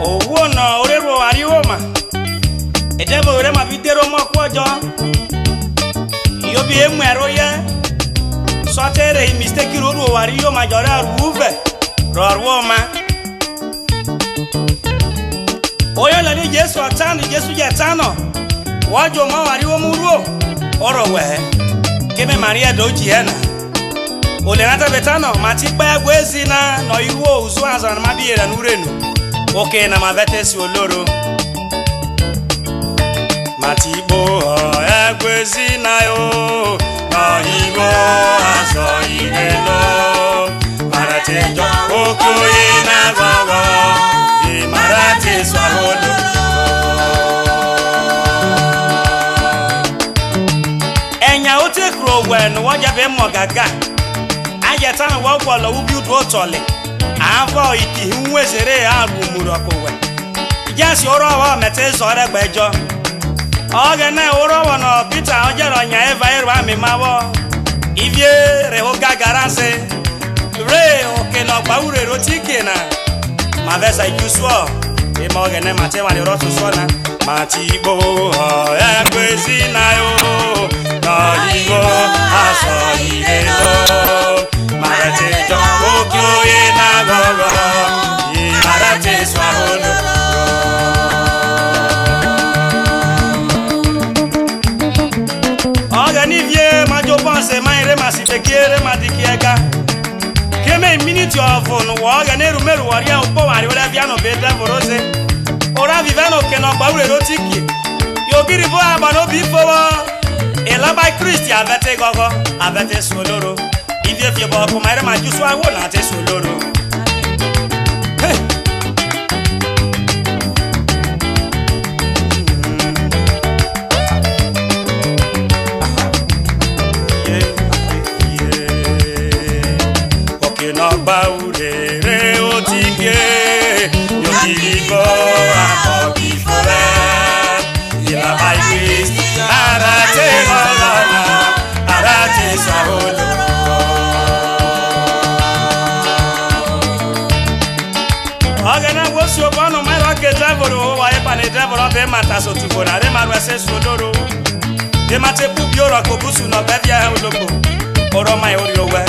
Owo no orero arioma. Edebo ore ma bidero mo kwojo. Yo bi emwero ye. Sotere mistake roru wariyo ma jora ruve. Rorwoma. Oyo la ni Jesu atano, Jesu je atano. Wajo ma wariwo muruo. Oro we. Keme Maria doji ena. Ole nata betano mati pa gwezi na no iwo uzu aza na mabiera nurenu. Okay na mavete si oloro. Mati bo gwezi na yo. No iwo azo irelo. Marate jo okoye na gawa. Marate swaholo. Enya ote kro wen woja be mogaga. Ayetana wa kwala ubi udo tole. Avo iti nwezere aru murokowe. Ijasi oro wa mete zore gbejo. Oge na oro wa no Peter ojero nya eva eru amimawo. Ivie reho gagaranse. Re oke no baure rotike na. Mavesa ijuso. E moge na mate wa roto sona. Matibo ekwezi na yo. No igo aso irelo. Marate jo okyo ye na gogo. Marate swaholo. Organivie majo pense maire masifekere madikiega. Keme minute of on wa organiru meru waria upo wari wala biano beta borose. Ora vivano ke no baure rotiki. Yo biribo abano bifo. Ela by Christ avete gogo, avete soloro. If you go for my juice, I will not taste soloro. Okay, no baure re otike. You did go and before that. Ela by Christ, arate olana, arate saholo. Agana wosio bono mai roke driver wa e pane driver be mata so tu bona re maru ase sodoro de mate pu bioro ko busu no be bia he oloko oro mai ori owe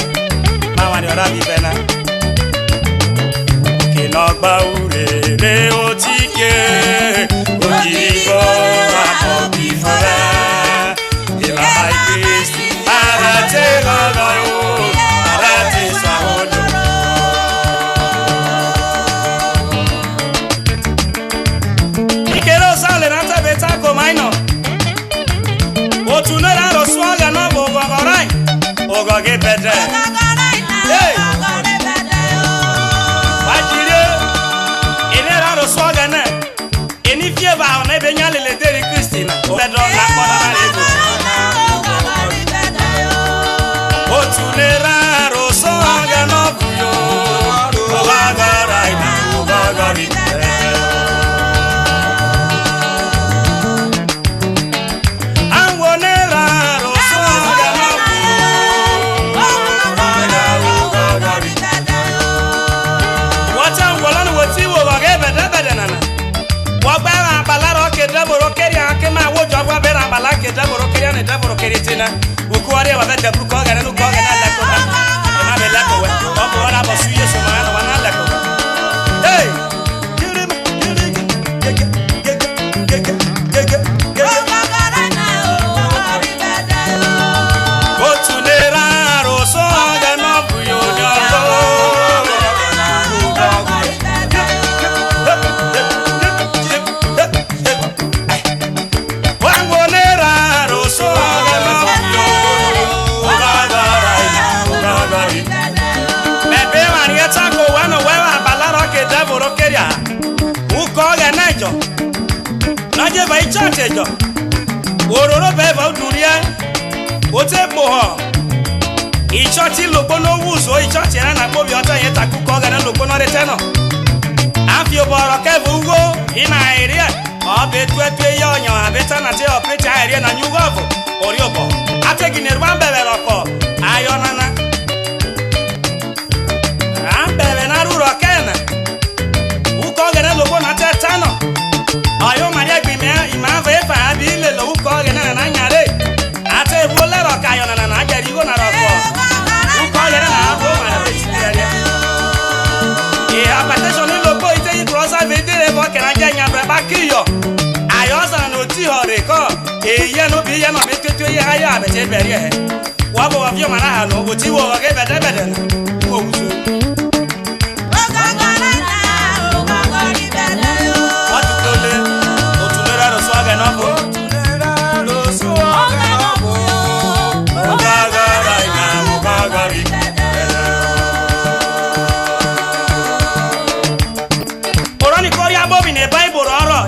ma wa ni ora bi bena ke no gba ure re otike ojigo apo bi fora de la high priest arate gogo arate saholo. Maino otunera roswaga no bogorai ogoge pede hey bajire inera roswaga na eni fieva na benya lele deri Christina pedro na kona na lego otunera roswaga no buyo ogorai na ogogori balake daboro keria ne daboro keritina ukware wa beta buko ga no ko ga na la ko ma be la ko we ko wala ba suye so ma no na la ko hey naje vai chatejo ororo be va duria o te moho ichoti lobono wuzo ichoti na ko bi ota yen takuko ga na lobono reteno afi oboro ke vugo ina area obe tuetue yonyo abeta na te operate area na nyugo ori obo ategi ne rwambe be roko ayonana ambele na ru kiyo ayoza no ti hore ko eye no bi ye no metutu ye haya be je beri he wa bo wa vio mara ha no oti wo ge bede bede na wo wuso atule otulera ro so aga no bo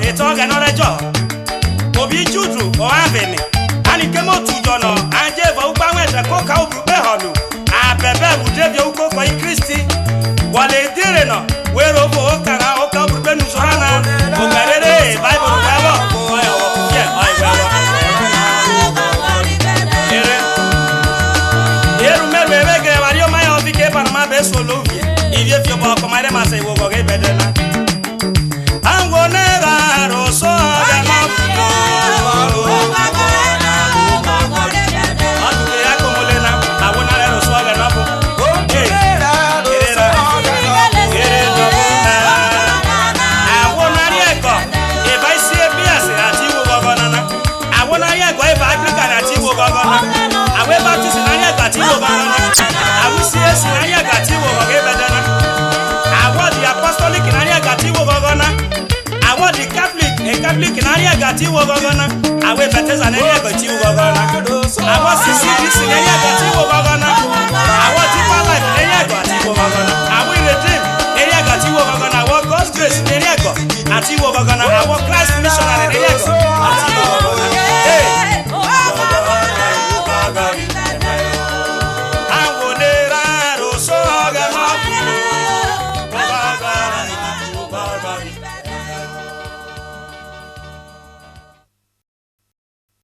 Itoga no rejo obi juju o aveni ani kemo tujo no anje va ugba wete ko ka obrube honu abebe ude bi uko ko Kristi wale dire no wero bo kara o ka obrube nu so hana o garere bible wewo ye ai wewo yeru meru ewege wari o maya obike panama be solo vie ivie fio bo ko mare ma se wo go ge bedena ango nega roso de mafuto atuke ya komolena abona le roso aga napo abona rieko e vai sie biase ati wo gogona abona rieko e va Africa ati wo gogona awe baptist na rieko ati wo gogona awu sie si na rieko ati wo gogona awo di apostolic na rieko ati wo gogona awo di Catholic na rieko ati wo gogona awe Bethesda na rieko ati wo gogona awo CCDC na rieko ati wo gogona awo Deeper Life na rieko ati wo gogona awo Redeem na rieko ati wo gogona awo God's Grace na rieko ati wo gogona awo Christ Missionary na rieko ati wo gogona